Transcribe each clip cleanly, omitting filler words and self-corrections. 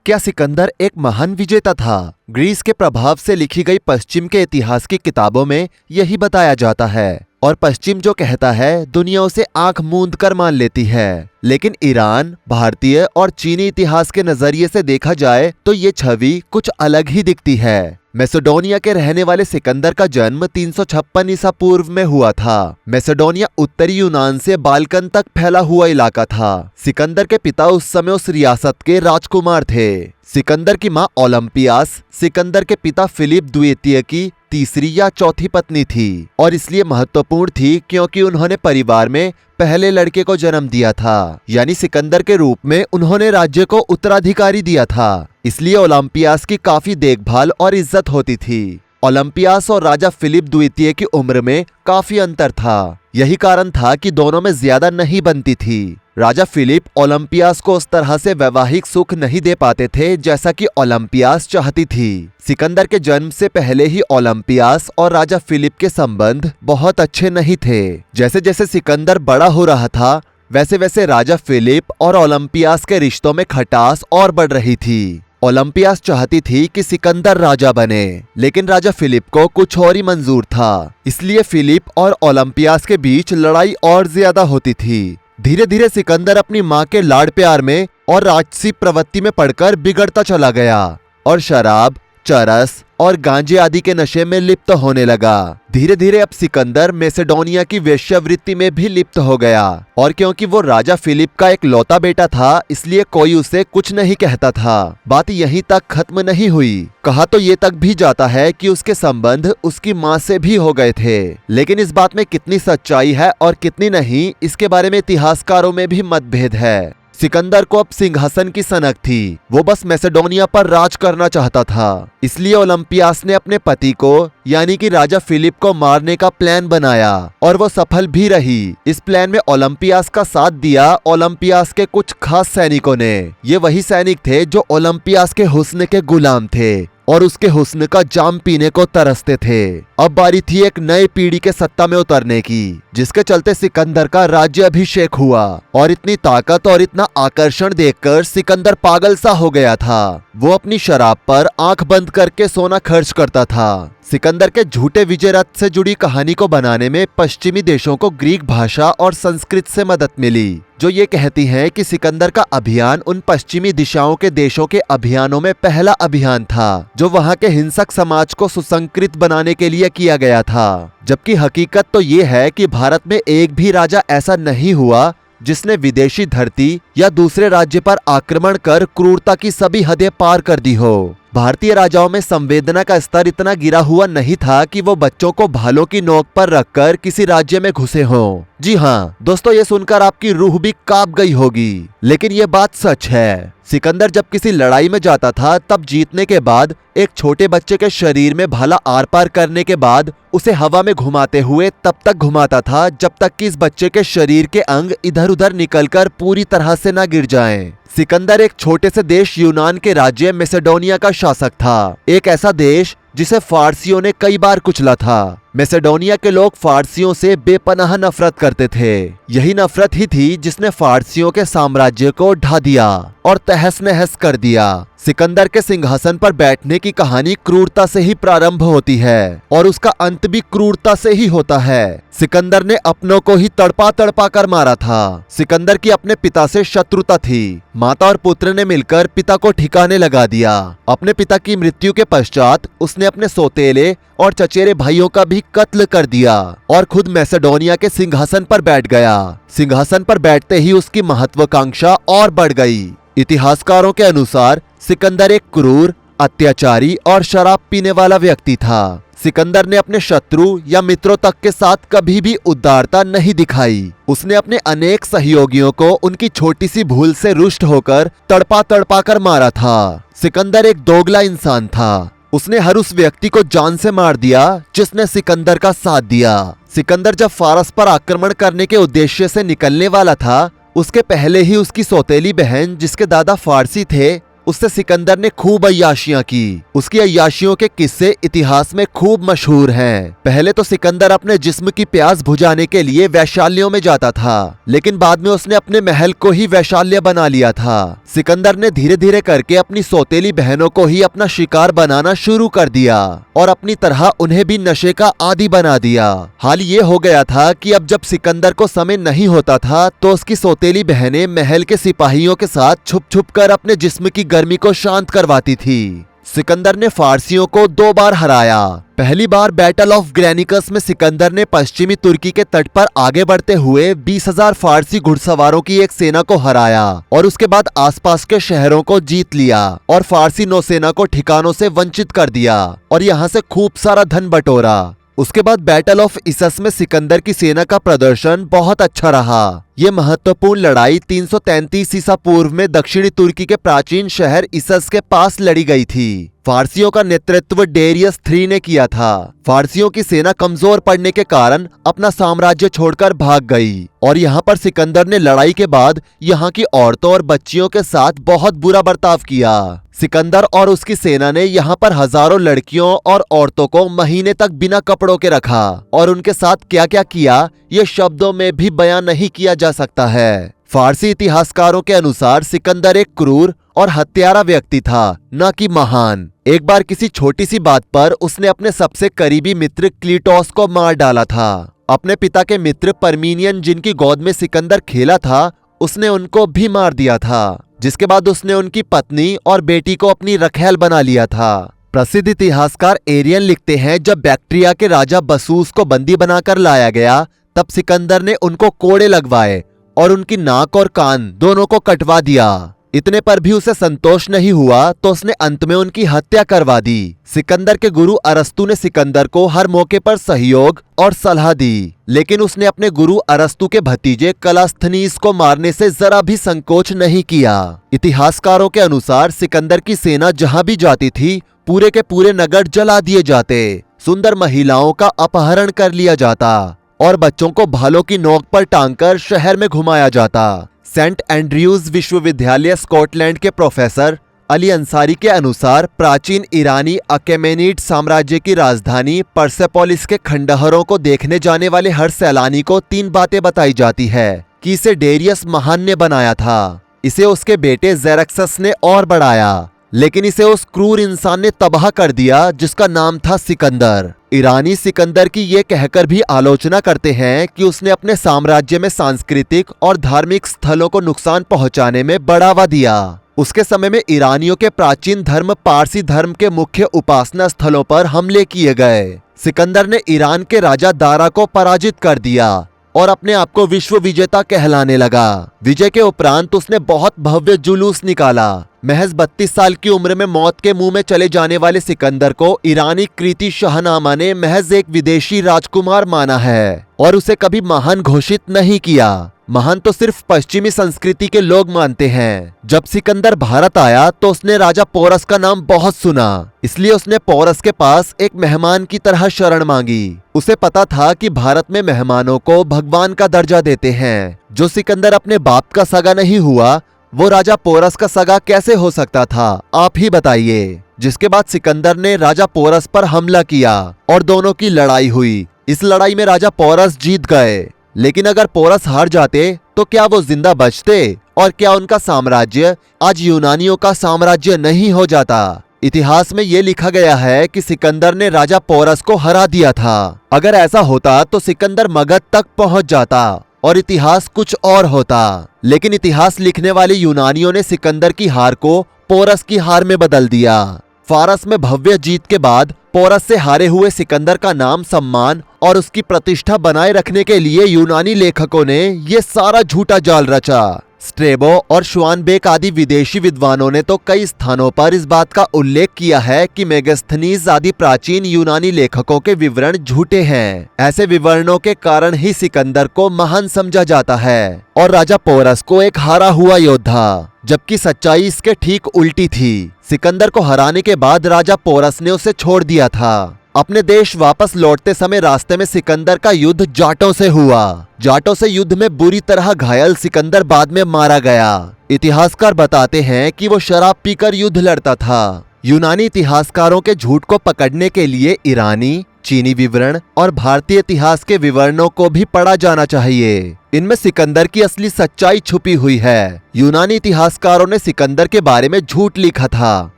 क्या सिकंदर एक महान विजेता था? ग्रीस के प्रभाव से लिखी गई पश्चिम के इतिहास की किताबों में यही बताया जाता है और पश्चिम जो कहता है दुनिया उसे आंख मूंद कर मान लेती है। लेकिन ईरान, भारतीय और चीनी इतिहास के नजरिए से देखा जाए तो ये छवि कुछ अलग ही दिखती है। मैसेडोनिया के रहने वाले सिकंदर का जन्म 356 ईसा पूर्व में हुआ था। मैसेडोनिया उत्तरी यूनान से बाल्कन तक फैला हुआ इलाका था। सिकंदर के पिता उस समय उस रियासत के राजकुमार थे। सिकंदर की मां ओलंपियास सिकंदर के पिता फिलिप द्वितीय की तीसरी या चौथी पत्नी थी और इसलिए महत्वपूर्ण थी क्योंकि उन्होंने परिवार में पहले लड़के को जन्म दिया था, यानी सिकंदर के रूप में उन्होंने राज्य को उत्तराधिकारी दिया था। इसलिए ओलंपियास की काफी देखभाल और इज्जत होती थी। ओलंपियास और राजा फिलिप द्वितीय की उम्र में काफी अंतर था। यही कारण था कि दोनों में ज्यादा नहीं बनती थी। राजा फिलिप ओलंपियास को उस तरह से वैवाहिक सुख नहीं दे पाते थे जैसा कि ओलंपियास चाहती थी। सिकंदर के जन्म से पहले ही ओलंपियास और राजा फिलिप के संबंध बहुत अच्छे नहीं थे। जैसे जैसे सिकंदर बड़ा हो रहा था वैसे वैसे राजा फिलिप और ओलंपियास के रिश्तों में खटास और बढ़ रही थी। ओलंपियास चाहती थी कि सिकंदर राजा बने, लेकिन राजा फिलिप को कुछ और ही मंजूर था। इसलिए फिलिप और ओलंपियास के बीच लड़ाई और ज्यादा होती थी। धीरे धीरे सिकंदर अपनी मां के लाड़ प्यार में और राजसी प्रवृत्ति में पड़कर बिगड़ता चला गया और शराब, चरस और गांजे आदि के नशे में लिप्त होने लगा। धीरे धीरे अब सिकंदर मैसेडोनिया की वेश्यावृत्ति में भी लिप्त हो गया और क्योंकि वो राजा फिलिप का एक लौता बेटा था इसलिए कोई उसे कुछ नहीं कहता था। बात यहीं तक खत्म नहीं हुई। कहा तो ये तक भी जाता है कि उसके संबंध उसकी मां से भी हो गए थे, लेकिन इस बात में कितनी सच्चाई है और कितनी नहीं इसके बारे में इतिहासकारों में भी मतभेद है। सिकंदर को अब सिंहासन की सनक थी। वो बस मैसेडोनिया पर राज करना चाहता था। इसलिए ओलंपियास ने अपने पति को यानी कि राजा फिलिप को मारने का प्लान बनाया और वो सफल भी रही। इस प्लान में ओलंपियास का साथ दिया ओलंपियास के कुछ खास सैनिकों ने। ये वही सैनिक थे जो ओलंपियास के हुस्न के गुलाम थे और उसके हुस्न का जाम पीने को तरसते थे। अब बारी थी एक नई पीढ़ी के सत्ता में उतरने की, जिसके चलते सिकंदर का राज्य अभिषेक हुआ और इतनी ताकत और इतना आकर्षण देखकर सिकंदर पागल सा हो गया था। वो अपनी शराब पर आंख बंद करके सोना खर्च करता था। सिकंदर के झूठे विजय रथ से जुड़ी कहानी को बनाने में पश्चिमी देशों को ग्रीक भाषा और संस्कृत से मदद मिली, जो ये कहती हैं कि सिकंदर का अभियान उन पश्चिमी दिशाओं के देशों के अभियानों में पहला अभियान था, जो वहां के हिंसक समाज को सुसंकृत बनाने के लिए किया गया था। जबकि हकीकत तो ये है कि भारत में एक भी राजा ऐसा नहीं हुआ जिसने विदेशी धरती या दूसरे राज्य पर आक्रमण कर क्रूरता की सभी हदें पार कर दी हो। भारतीय राजाओं में संवेदना का स्तर इतना गिरा हुआ नहीं था कि वो बच्चों को भालों की नोक पर रखकर किसी राज्य में घुसे हों। जी हाँ दोस्तों, ये सुनकर आपकी रूह भी कांप गई होगी, लेकिन ये बात सच है। सिकंदर जब किसी लड़ाई में जाता था तब जीतने के बाद एक छोटे बच्चे के शरीर में भाला आर पार करने के बाद उसे हवा में घुमाते हुए तब तक घुमाता था जब तक कि इस बच्चे के शरीर के अंग इधर उधर निकलकर पूरी तरह से न गिर जाएं। सिकंदर एक छोटे से देश यूनान के राज्य मैसेडोनिया का शासक था, एक ऐसा देश जिसे फारसियों ने कई बार कुचला था। मैसेडोनिया के लोग फारसियों से बेपनाह नफरत करते थे। यही नफरत ही थी जिसने फारसियों के साम्राज्य को ढा दिया और तहस नहस कर दिया। सिकंदर के सिंहासन पर बैठने की कहानी क्रूरता से ही प्रारंभ होती है और उसका अंत भी क्रूरता से ही होता है। सिकंदर ने अपनों को ही तड़पा तड़पा कर मारा था। सिकंदर की अपने पिता से शत्रुता थी। माता और पुत्र ने मिलकर पिता को ठिकाने लगा दिया। अपने पिता की मृत्यु के पश्चात उसने अपने सौतेले और चचेरे भाइयों का भी कत्ल कर दिया और खुद मैसेडोनिया के सिंहासन पर बैठ गया। सिंहासन पर बैठते ही उसकी महत्वाकांक्षा और बढ़ गई। इतिहासकारों के अनुसार सिकंदर एक क्रूर, अत्याचारी और शराब पीने वाला व्यक्ति था। सिकंदर ने अपने शत्रु या मित्रों तक के साथ कभी भी उदारता नहीं दिखाई। उसने अपने अनेक सहयोगियों को उनकी छोटी सी भूल से रुष्ट होकर तड़पा तड़पा कर मारा था। सिकंदर एक दोगला इंसान था। उसने हर उस व्यक्ति को जान से मार दिया जिसने सिकंदर का साथ दिया। सिकंदर जब फारस पर आक्रमण करने के उद्देश्य से निकलने वाला था, उसके पहले ही उसकी सौतेली बहन जिसके दादा फारसी थे उससे सिकंदर ने खूब अय्याशियां की। उसकी अय्याशियों के किस्से इतिहास में खूब मशहूर हैं। पहले तो सिकंदर अपने जिस्म की प्यास बुझाने के लिए वैशाल्यों में जाता था, लेकिन बाद में उसने अपने महल को ही वैशाल्य बना लिया था। सिकंदर ने धीरे धीरे करके अपनी सौतेली बहनों को ही अपना शिकार बनाना शुरू कर दिया और अपनी तरह उन्हें भी नशे का आदी बना दिया। हाल ये हो गया था कि अब जब सिकंदर को समय नहीं होता था तो उसकी सौतेली बहनें महल के सिपाहियों के साथ छुप छुप कर अपने जिस्म की गर्मी को शांत करवाती थी। सिकंदर ने फारसियों को 2 बार हराया। पहली बार बैटल ऑफ ग्रेनिकस में सिकंदर ने पश्चिमी तुर्की के तट पर आगे बढ़ते हुए 20,000 फारसी घुड़सवारों की एक सेना को हराया और उसके बाद आसपास के शहरों को जीत लिया और फारसी नौसेना को ठिकानों से वंचित कर दिया और यहाँ से खूब सारा धन बटोरा। उसके बाद बैटल ऑफ इसस में सिकंदर की सेना का प्रदर्शन बहुत अच्छा रहा। ये महत्वपूर्ण लड़ाई 333 ईसा पूर्व में दक्षिणी तुर्की के प्राचीन शहर इसस के पास लड़ी गई थी। फारसियों का नेतृत्व डेरियस III ने किया था। फारसियों की सेना कमजोर पड़ने के कारण अपना साम्राज्य छोड़कर भाग गई और यहाँ पर सिकंदर ने लड़ाई के बाद यहाँ की औरतों और बच्चियों के साथ बहुत बुरा बर्ताव किया। सिकंदर और उसकी सेना ने यहाँ पर हजारों लड़कियों और औरतों को महीने तक बिना कपड़ों के रखा और उनके साथ क्या क्या किया ये शब्दों में भी बयान नहीं किया जा सकता है। फारसी इतिहासकारों के अनुसार सिकंदर एक क्रूर और हत्यारा व्यक्ति था, न कि महान। एक बार किसी छोटी सी बात पर उसने अपने सबसे करीबी मित्र क्लीटोस को मार डाला था। अपने पिता के मित्र परमीनियन जिनकी गोद में सिकंदर खेला था उसने उनको भी मार दिया था, जिसके बाद उसने उनकी पत्नी और बेटी को अपनी रखैल बना लिया था। प्रसिद्ध इतिहासकार एरियन लिखते हैं, जब बैक्ट्रिया के राजा बसूस को बंदी बनाकर लाया गया तब सिकंदर ने उनको कोड़े लगवाए और उनकी नाक और कान दोनों को कटवा दिया। इतने पर भी उसे संतोष नहीं हुआ तो उसने अंत में उनकी हत्या करवा दी। सिकंदर के गुरु अरस्तु ने सिकंदर को हर मौके पर सहयोग और सलाह दी, लेकिन उसने अपने गुरु अरस्तु के भतीजे कलास्थनीस को मारने से जरा भी संकोच नहीं किया। इतिहासकारों के अनुसार सिकंदर की सेना जहां भी जाती थी पूरे के पूरे नगर जला दिए जाते, सुंदर महिलाओं का अपहरण कर लिया जाता और बच्चों को भालों की नोक पर टांगकर शहर में घुमाया जाता। सेंट एंड्रयूज विश्वविद्यालय स्कॉटलैंड के प्रोफेसर अली अंसारी के अनुसार प्राचीन ईरानी अकेमेनिड साम्राज्य की राजधानी परसेपोलिस के खंडहरों को देखने जाने वाले हर सैलानी को 3 बातें बताई जाती है कि इसे डेरियस महान ने बनाया था, इसे उसके बेटे जेरक्सस ने और बढ़ाया, लेकिन इसे उस क्रूर इंसान ने तबाह कर दिया जिसका नाम था सिकंदर। ईरानी सिकंदर की ये कहकर भी आलोचना करते हैं कि उसने अपने साम्राज्य में सांस्कृतिक और धार्मिक स्थलों को नुकसान पहुंचाने में बढ़ावा दिया। उसके समय में ईरानियों के प्राचीन धर्म पारसी धर्म के मुख्य उपासना स्थलों पर हमले किए गए। सिकंदर ने ईरान के राजा दारा को पराजित कर दिया और अपने आप को विश्व विजेता कहलाने लगा। विजय के उपरांत उसने बहुत भव्य जुलूस निकाला। महज 32 साल की उम्र में मौत के मुंह में चले जाने वाले सिकंदर को ईरानी कृति शाहनामा ने महज एक विदेशी राजकुमार माना है और उसे कभी महान घोषित नहीं किया। महान तो सिर्फ पश्चिमी संस्कृति के लोग मानते हैं। जब सिकंदर भारत आया तो उसने राजा पोरस का नाम बहुत सुना, इसलिए उसने पोरस के पास एक मेहमान की तरह शरण मांगी। उसे पता था कि भारत में मेहमानों को भगवान का दर्जा देते हैं। जो सिकंदर अपने बाप का सगा नहीं हुआ वो राजा पोरस का सगा कैसे हो सकता था, आप ही बताइए। जिसके बाद सिकंदर ने राजा पोरस पर हमला किया और दोनों की लड़ाई हुई। इस लड़ाई में राजा पोरस जीत गए, लेकिन अगर पोरस हार जाते तो क्या वो जिंदा बचते और क्या उनका साम्राज्य आज यूनानियों का साम्राज्य नहीं हो जाता। इतिहास में ये लिखा गया है कि सिकंदर ने राजा पोरस को हरा दिया था। अगर ऐसा होता तो सिकंदर मगध तक पहुंच जाता और इतिहास कुछ और होता, लेकिन इतिहास लिखने वाले यूनानियों ने सिकंदर की हार को पोरस की हार में बदल दिया। फारस में भव्य जीत के बाद पोरस से हारे हुए सिकंदर का नाम, सम्मान और उसकी प्रतिष्ठा बनाए रखने के लिए यूनानी लेखकों ने ये सारा झूठा जाल रचा। स्ट्रेबो और श्वानबेक आदि विदेशी विद्वानों ने तो कई स्थानों पर इस बात का उल्लेख किया है कि मेगास्थनीज आदि प्राचीन यूनानी लेखकों के विवरण झूठे हैं। ऐसे विवरणों के कारण ही सिकंदर को महान समझा जाता है और राजा पोरस को एक हारा हुआ योद्धा, जबकि सच्चाई इसके ठीक उल्टी थी। सिकंदर को हराने के बाद राजा पोरस ने उसे छोड़ दिया था। अपने देश वापस लौटते समय रास्ते में सिकंदर का युद्ध जाटों से हुआ। जाटों से युद्ध में बुरी तरह घायल सिकंदर बाद में मारा गया। इतिहासकार बताते हैं कि वो शराब पीकर युद्ध लड़ता था। यूनानी इतिहासकारों के झूठ को पकड़ने के लिए ईरानी, चीनी विवरण और भारतीय इतिहास के विवरणों को भी पढ़ा जाना चाहिए। इनमें सिकंदर की असली सच्चाई छुपी हुई है। यूनानी इतिहासकारों ने सिकंदर के बारे में झूठ लिखा था।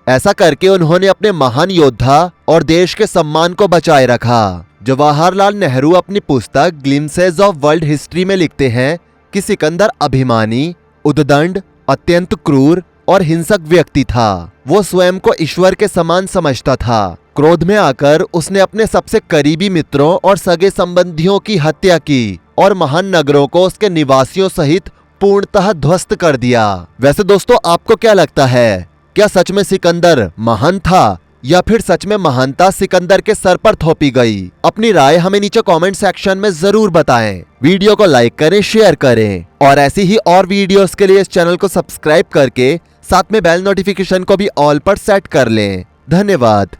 ऐसा करके उन्होंने अपने महान योद्धा और देश के सम्मान को बचाए रखा। जवाहरलाल नेहरू अपनी पुस्तक ग्लिम्सेस ऑफ वर्ल्ड हिस्ट्री में लिखते हैं कि सिकंदर अभिमानी, उद्दंड, अत्यंत क्रूर और हिंसक व्यक्ति था। वो स्वयं को ईश्वर के समान समझता था। क्रोध में आकर उसने अपने सबसे करीबी मित्रों और सगे संबंधियों की हत्या की और महान नगरों को उसके निवासियों सहित पूर्णतः ध्वस्त कर दिया। वैसे दोस्तों, आपको क्या लगता है, क्या सच में सिकंदर महान था या फिर सच में महानता सिकंदर के सर पर थोपी गई? अपनी राय हमें नीचे कमेंट सेक्शन में जरूर बताएं। वीडियो को लाइक करें, शेयर करें और ऐसी ही और वीडियोस के लिए इस चैनल को सब्सक्राइब करके साथ में बेल नोटिफिकेशन को भी ऑल पर सेट कर लें। धन्यवाद।